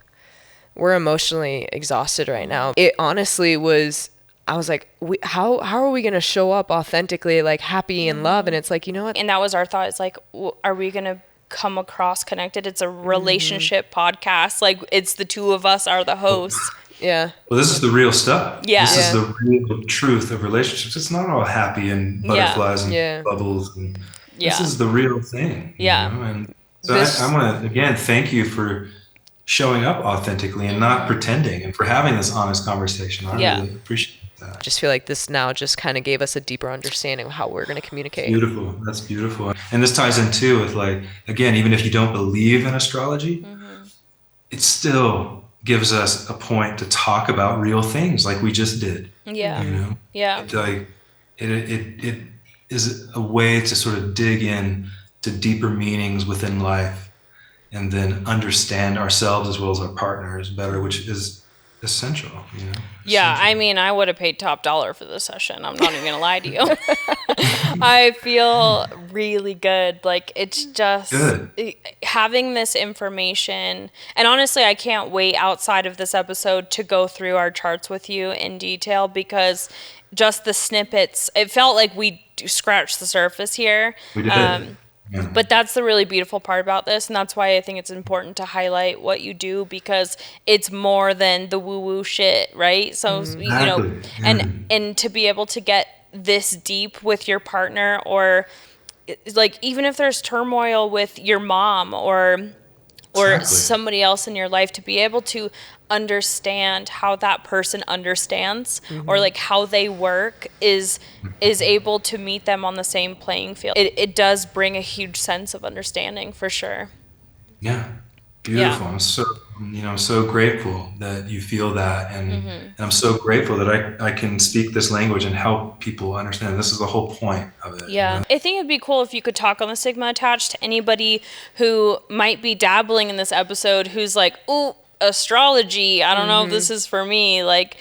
we're emotionally exhausted right now. It honestly was, I was like, how are we going to show up authentically, like happy and love? And it's like, you know what? And that was our thought. It's like, are we going to come across connected? It's a relationship podcast. Like it's the two of us are the hosts. Yeah. Well, this is the real stuff. Yeah. This is the real truth of relationships. It's not all happy and butterflies and bubbles. And this is the real thing. You know? And so I want to, again, thank you for showing up authentically and not pretending, and for having this honest conversation. I really appreciate that. I just feel like this now just kind of gave us a deeper understanding of how we're going to communicate. Beautiful. That's beautiful. And this ties in too with, like, again, even if you don't believe in astrology, it still gives us a point to talk about real things like we just did. Yeah. You know? Yeah. It is a way to sort of dig in to deeper meanings within life and then understand ourselves as well as our partners better, which is essential, you know? Yeah, I mean, I would have paid top dollar for this session. I'm not even going to lie to you. I feel really good. Like, it's just having this information. And honestly, I can't wait outside of this episode to go through our charts with you in detail, because just the snippets, it felt like we scratched the surface here. We did. But that's the really beautiful part about this, and that's why I think it's important to highlight what you do, because it's more than the woo-woo shit, right? So, you know, and to be able to get this deep with your partner, or like even if there's turmoil with your mom or somebody else in your life, to be able to understand how that person understands or like how they work is able to meet them on the same playing field. It does bring a huge sense of understanding, for sure. Yeah. Beautiful. I'm so grateful that you feel that, and I'm so grateful that I can speak this language and help people understand. This is the whole point of it. Yeah. You know? I think it'd be cool if you could talk on the stigma attached to anybody who might be dabbling in this episode, who's like, ooh, astrology, I don't know if this is for me. Like,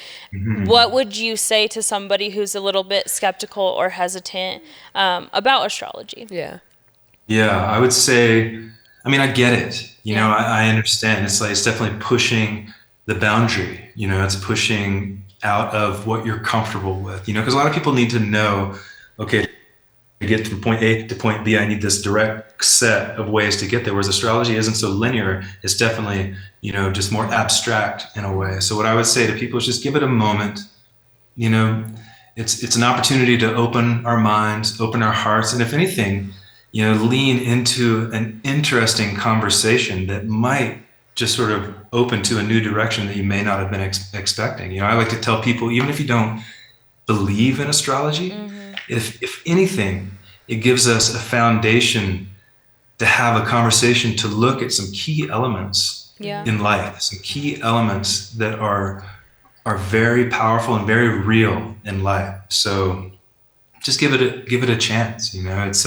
what would you say to somebody who's a little bit skeptical or hesitant about astrology? Yeah, I would say, I mean, I get it. You know, I understand. It's like, it's definitely pushing the boundary. You know, it's pushing out of what you're comfortable with. You know, because a lot of people need to know, okay, to get from point A to point B, I need this direct set of ways to get there. Whereas astrology isn't so linear. It's definitely, just more abstract in a way. So what I would say to people is just give it a moment. It's an opportunity to open our minds, open our hearts, and if anything, lean into an interesting conversation that might just sort of open to a new direction that you may not have been expecting. I like to tell people, even if you don't believe in astrology, if anything, it gives us a foundation to have a conversation, to look at some key elements in life, some key elements that are very powerful and very real in life. So just give it a chance. It's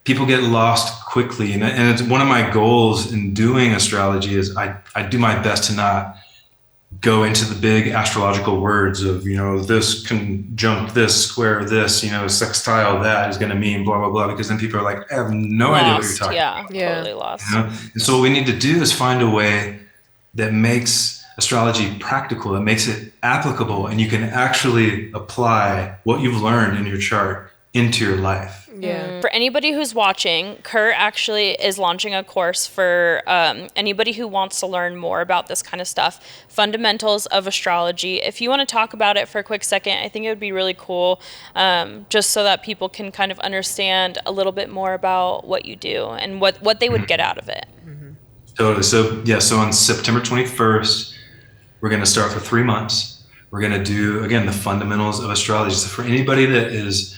people get lost quickly, and it's one of my goals in doing astrology is I do my best to not go into the big astrological words of, this conjunct this, square this, sextile that is going to mean blah, blah, blah, because then people are like, I have no idea what you're talking about. Totally lost. And so what we need to do is find a way that makes astrology practical, that makes it applicable, and you can actually apply what you've learned in your chart into your life. Yeah. For anybody who's watching, Kurt actually is launching a course for anybody who wants to learn more about this kind of stuff, Fundamentals of Astrology. If you want to talk about it for a quick second, I think it would be really cool, just so that people can kind of understand a little bit more about what you do and what they would get out of it. Totally. So on September 21st, we're going to start for 3 months. We're going to do, again, the fundamentals of astrology. So for anybody that is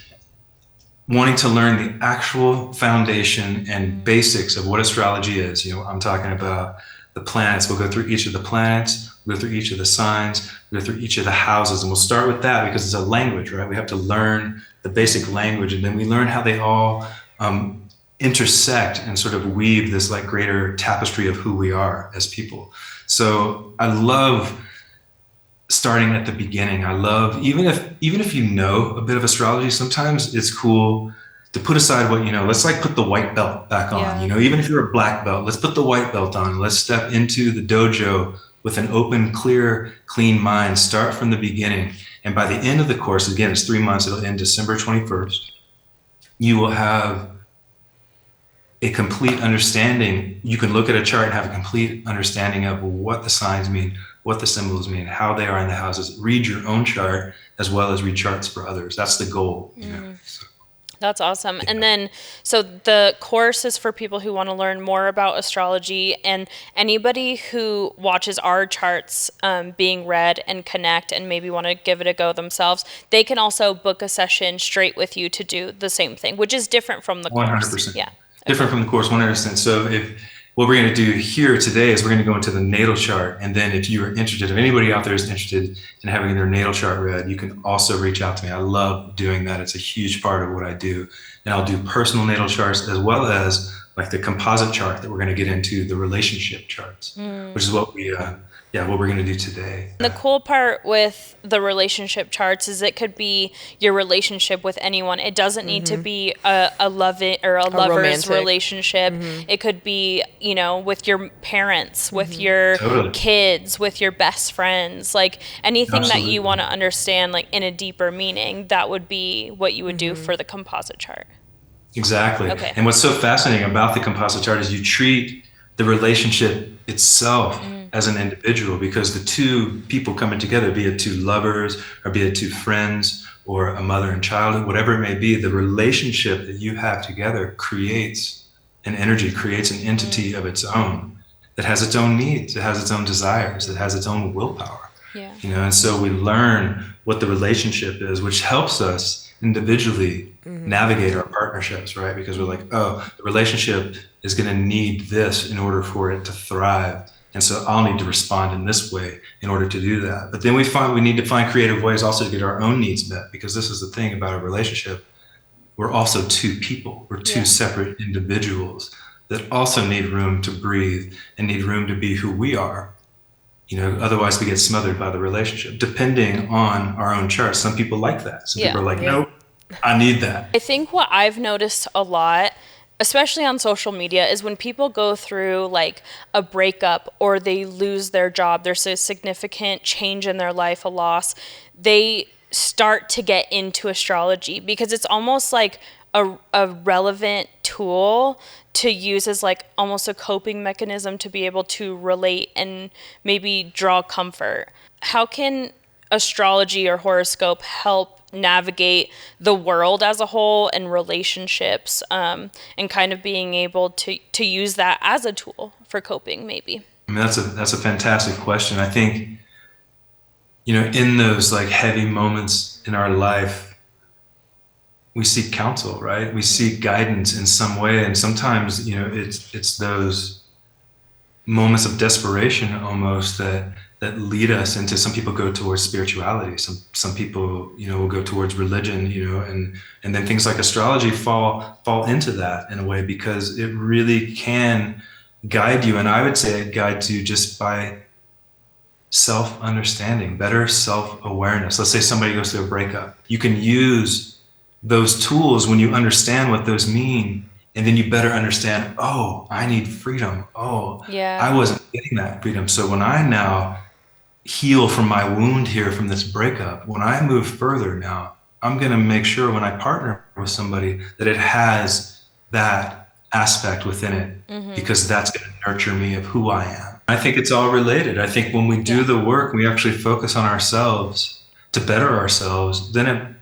wanting to learn the actual foundation and basics of what astrology is, I'm talking about the planets. We'll go through each of the planets, we'll go through each of the signs, we'll go through each of the houses, and we'll start with that because it's a language, right? We have to learn the basic language, and then we learn how they all intersect and sort of weave this like greater tapestry of who we are as people. So I love starting at the beginning. I love, even if you know a bit of astrology, sometimes it's cool to put aside what you know. Let's like put the white belt back on, even if you're a black belt, let's put the white belt on. Let's step into the dojo with an open, clear, clean mind. Start from the beginning. And by the end of the course, again, it's 3 months, it'll end December 21st. You will have a complete understanding. You can look at a chart and have a complete understanding of what the signs mean, what the symbols mean, how they are in the houses. Read your own chart as well as read charts for others. That's the goal. So, that's awesome. And then, so the course is for people who want to learn more about astrology, and anybody who watches our charts being read and connect and maybe want to give it a go themselves, they can also book a session straight with you to do the same thing, which is different from the course. 100%. Yeah. Different from the course, 100%. So what we're going to do here today is we're going to go into the natal chart. And then if you are interested, if anybody out there is interested in having their natal chart read, you can also reach out to me. I love doing that. It's a huge part of what I do. And I'll do personal natal charts as well as like the composite chart that we're going to get into, the relationship charts, which is what we're going to do today. The cool part with the relationship charts is it could be your relationship with anyone. It doesn't need to be a loving or a lover's romantic relationship. It could be, with your parents, with your kids, with your best friends, like anything that you want to understand, like in a deeper meaning, that would be what you would do for the composite chart. Exactly. Okay. And what's so fascinating about the composite chart is you treat the relationship itself as an individual, because the two people coming together, be it two lovers or be it two friends or a mother and child, whatever it may be, the relationship that you have together creates an energy, creates an entity of its own that has its own needs, it has its own desires, it has its own willpower. Yeah. And so we learn what the relationship is, which helps us individually navigate our partnerships, right? Because we're like, the relationship is going to need this in order for it to thrive. And so I'll need to respond in this way in order to do that. But then we need to find creative ways also to get our own needs met, because this is the thing about a relationship. We're also two people. We're two separate individuals that also need room to breathe and need room to be who we are. Otherwise we get smothered by the relationship, depending on our own charts. Some people like that. Some people are like, nope, I need that. I think what I've noticed a lot, especially on social media, is when people go through like a breakup or they lose their job, there's a significant change in their life, a loss, they start to get into astrology? Because it's almost like a relevant tool to use as like almost a coping mechanism to be able to relate and maybe draw comfort. How can astrology or horoscope help navigate the world as a whole and relationships, and kind of being able to use that as a tool for coping maybe? I mean, that's a fantastic question. I think, in those like heavy moments in our life, we seek counsel, right? We seek guidance in some way. And sometimes, it's those moments of desperation almost that lead us into, some people go towards spirituality. Some people, will go towards religion, and then things like astrology fall into that in a way, because it really can guide you. And I would say it guides you just by self-understanding, better self-awareness. Let's say somebody goes through a breakup. You can use those tools when you understand what those mean, and then you better understand, oh, I need freedom. Oh, Yeah. I wasn't getting that freedom. So when I now heal from my wound here from this breakup, when I move further now, I'm going to make sure when I partner with somebody that it has that aspect within it, because that's going to nurture me of who I am. I think it's all related. I think when we do the work, we actually focus on ourselves to better ourselves, then it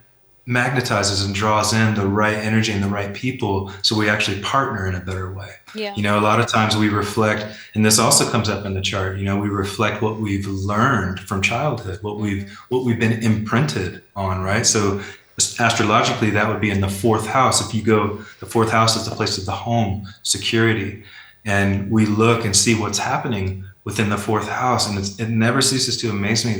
magnetizes and draws in the right energy and the right people, so we actually partner in a better way. Yeah. A lot of times we reflect, and this also comes up in the chart, we reflect what we've learned from childhood, what we've been imprinted on, right? So astrologically, that would be in the fourth house. If you go, the fourth house is the place of the home, security, and we look and see what's happening within the fourth house, and it never ceases to amaze me.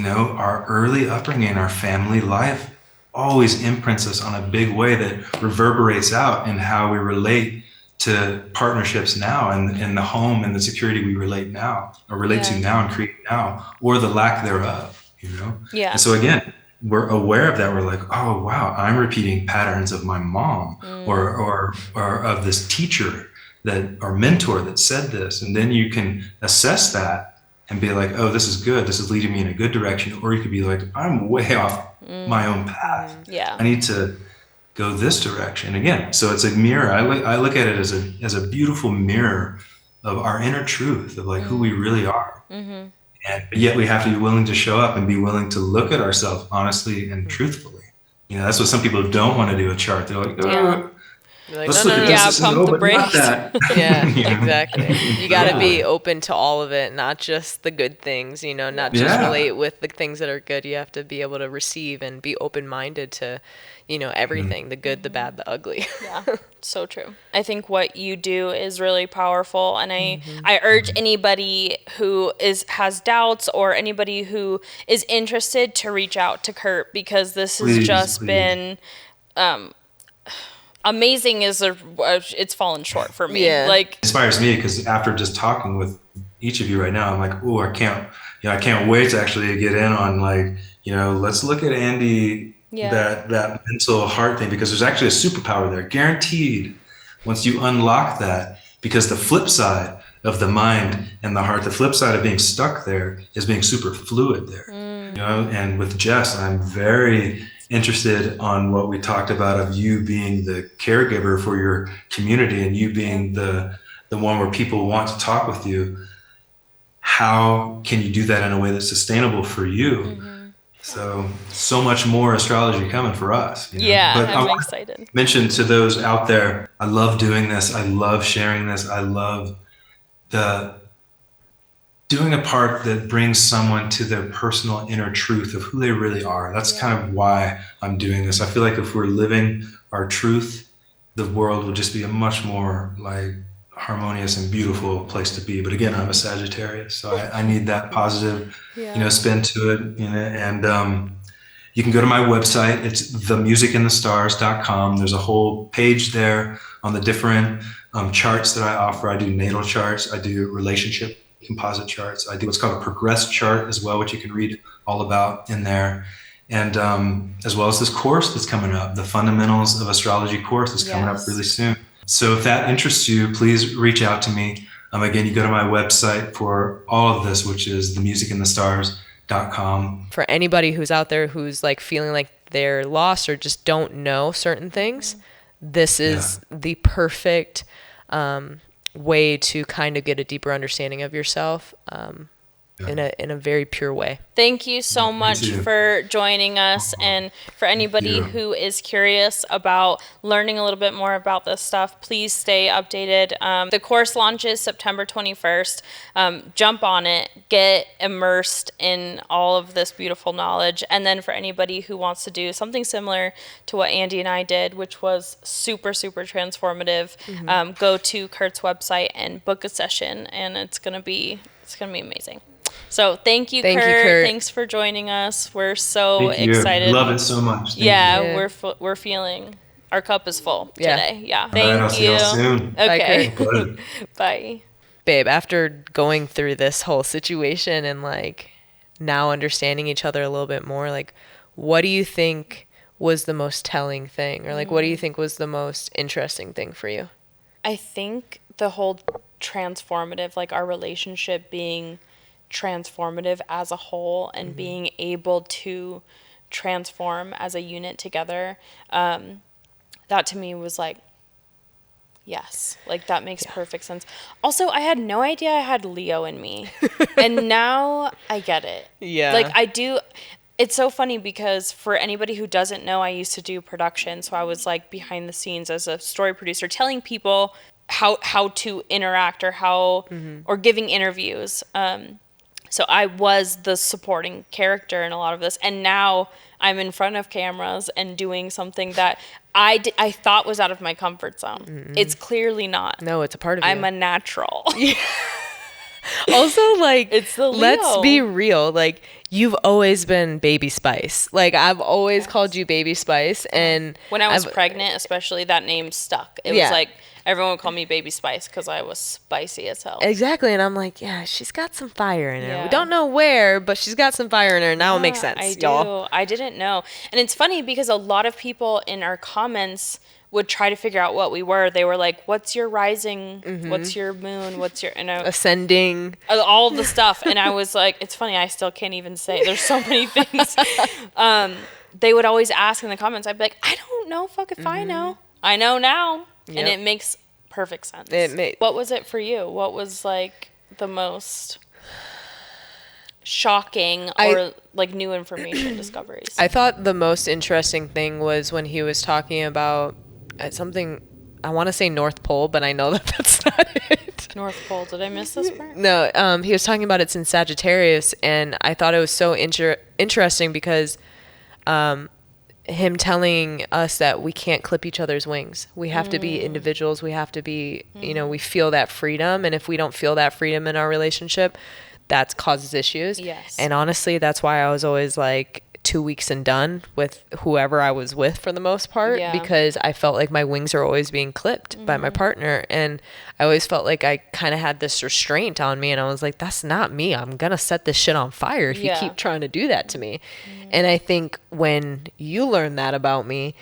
Our early upbringing, our family life always imprints us on a big way that reverberates out in how we relate to partnerships now, and in the home and the security we relate now, or relate to now and create now, or the lack thereof, Yeah. And so again, we're aware of that. We're like, oh, wow, I'm repeating patterns of my mom or of this teacher or mentor that said this. And then you can assess that and be like, oh, this is good. This is leading me in a good direction. Or you could be like, I'm way off my own path. Yeah. I need to go this direction again. So it's a mirror. I look at it as a beautiful mirror of our inner truth, of like who we really are. And yet we have to be willing to show up and be willing to look at ourselves honestly and truthfully. That's what some people don't want to do a chart. They're like, oh, Like, let's no, look no, at no. this. Pump No, the but not brakes. that. Yeah, Yeah. exactly. You got to be open to all of it, not just the good things, not just relate with the things that are good. You have to be able to receive and be open-minded to, everything, the good, the bad, the ugly. Yeah, so true. I think what you do is really powerful, and I urge anybody who has doubts, or anybody who is interested, to reach out to Kurt, because this has just been amazing. It's fallen short for me. Yeah. Like, Inspires me, because after just talking with each of you right now, I'm like, oh, I can't wait to actually get in on, like, let's look at Andy, that mental heart thing, because there's actually a superpower there, guaranteed, once you unlock that. Because the flip side of the mind and the heart, the flip side of being stuck there, is being super fluid there. And with Jess, I'm very interested on what we talked about, of you being the caregiver for your community, and you being the one where people want to talk with you. How can you do that in a way that's sustainable for you? So much more astrology coming for us. yeah, But I'm excited. mention to those out there, I love doing this. I love sharing this. I love doing a part that brings someone to their personal inner truth of who they really are. That's kind of why I'm doing this. I feel like if we're living our truth, the world will just be a much more like harmonious and beautiful place to be. But again, I'm a Sagittarius, so I need that positive, spin to it. And you can go to my website. It's themusicandthestars.com. There's a whole page there on the different charts that I offer. I do natal charts. I do relationship composite charts. I do what's called a progress chart as well, which you can read all about in there. And as well as this course that's coming up, the Fundamentals of Astrology course that's coming up really soon. So if that interests you, please reach out to me. Again, you go to my website for all of this, which is themusicandthestars.com. DREAMPILOT.com. For anybody who's out there who's like feeling like they're lost or just don't know certain things, this is the perfect way to kind of get a deeper understanding of yourself in a very pure way. Thank you so much for joining us. And for anybody who is curious about learning a little bit more about this stuff, please stay updated. The course launches September 21st. Jump on it, get immersed in all of this beautiful knowledge. And then for anybody who wants to do something similar to what Andy and I did, which was super, super transformative, go to Kurt's website and book a session, and it's gonna be amazing. So thank you, Kurt. Thanks for joining us. We're so excited. Love it so much. Thank you. We're feeling our cup is full today. Yeah. Thank I'll see you soon. Okay. Bye, Bye. Babe, after going through this whole situation and like now understanding each other a little bit more, like what do you think was the most telling thing, or like what do you think was the most interesting thing for you? I think the whole transformative, like our relationship being transformative as a whole and being able to transform as a unit together, that to me was like, yes, like that makes perfect sense. Also, I had no idea I had Leo in me, and now I get it. Like I do. It's so funny because for anybody who doesn't know, I used to do production, so I was like behind the scenes as a story producer, telling people how to interact or or giving interviews. So I was the supporting character in a lot of this, and now I'm in front of cameras and doing something that I thought was out of my comfort zone. It's clearly not. No, it's a part of you. I'm a natural. Also, like, it's the Leo. Let's be real. Like, you've always been Baby Spice. Like, I've always called you Baby Spice, and when I was pregnant, especially, that name stuck. It was like everyone would call me Baby Spice because I was spicy as hell. Exactly, and I'm like, yeah, she's got some fire in her. We don't know where, but she's got some fire in her. Now it makes sense, y'all. I didn't know, and it's funny because a lot of people in our comments would try to figure out what we were. They were like, what's your rising? What's your moon? What's your ascending? All of the stuff. And I was like, it's funny, I still can't even say. There's so many things. They would always ask in the comments. I'd be like, I don't know if I know. I know now. Yep. And it makes perfect sense. What was it for you? What was like the most shocking or like new information discoveries? I thought the most interesting thing was when he was talking about something, I want to say North Pole, but I know that that's not it. North Pole. Did I miss this part? No, he was talking about it's in Sagittarius, and I thought it was so interesting because him telling us that we can't clip each other's wings. We have to be individuals. We have to be, we feel that freedom, and if we don't feel that freedom in our relationship, that causes issues. Yes. And honestly, that's why I was always like 2 weeks and done with whoever I was with for the most part, because I felt like my wings are always being clipped by my partner. And I always felt like I kind of had this restraint on me, and I was like, that's not me. I'm going to set this shit on fire if you keep trying to do that to me. And I think when you learn that about me,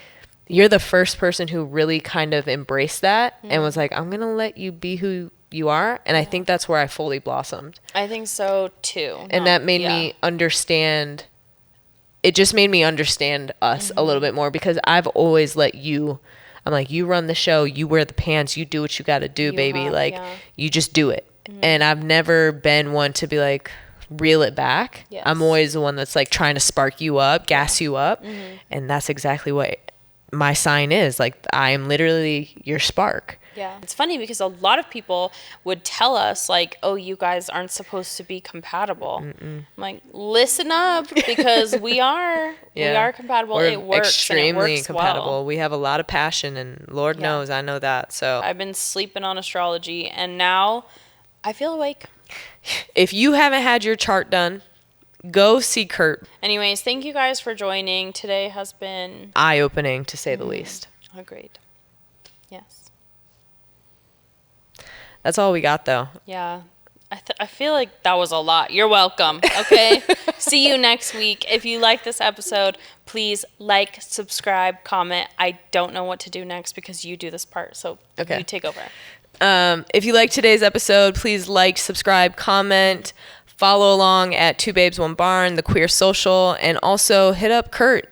you're the first person who really kind of embraced that and was like, I'm going to let you be who you are. And I think that's where I fully blossomed. I think so too. And that made me understand. It just made me understand us a little bit more, because I've always let you, I'm like, you run the show, you wear the pants, you do what you got to do, baby. You just do it. And I've never been one to be like, reel it back. Yes. I'm always the one that's like trying to spark you up, gas you up. And that's exactly what my sign is. Like, I am literally your spark. Yeah. It's funny because a lot of people would tell us like, oh, you guys aren't supposed to be compatible. I'm like, listen up, because we are. We are compatible. We're it works. Extremely and it works compatible. Well. We have a lot of passion, and Lord knows I know that. So I've been sleeping on astrology, and now I feel awake. If you haven't had your chart done, go see Kurt. Anyways, thank you guys for joining. Today has been eye-opening, to say the least. Agreed. Yes. That's all we got, though. Yeah. I feel like that was a lot. You're welcome. Okay. See you next week. If you like this episode, please like, subscribe, comment. I don't know what to do next because you do this part. So you take over. If you like today's episode, please like, subscribe, comment, follow along at Two Babes One Barn, the Queer Social, and also hit up Kurt.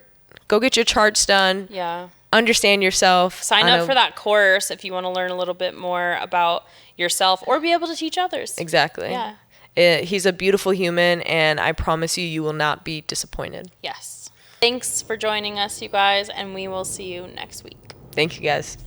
Go get your charts done. Yeah. Understand yourself. Sign up for that course if you want to learn a little bit more about yourself or be able to teach others. Exactly. Yeah. He's a beautiful human, and I promise you, you will not be disappointed. Yes. Thanks for joining us, you guys, and we will see you next week. Thank you, guys.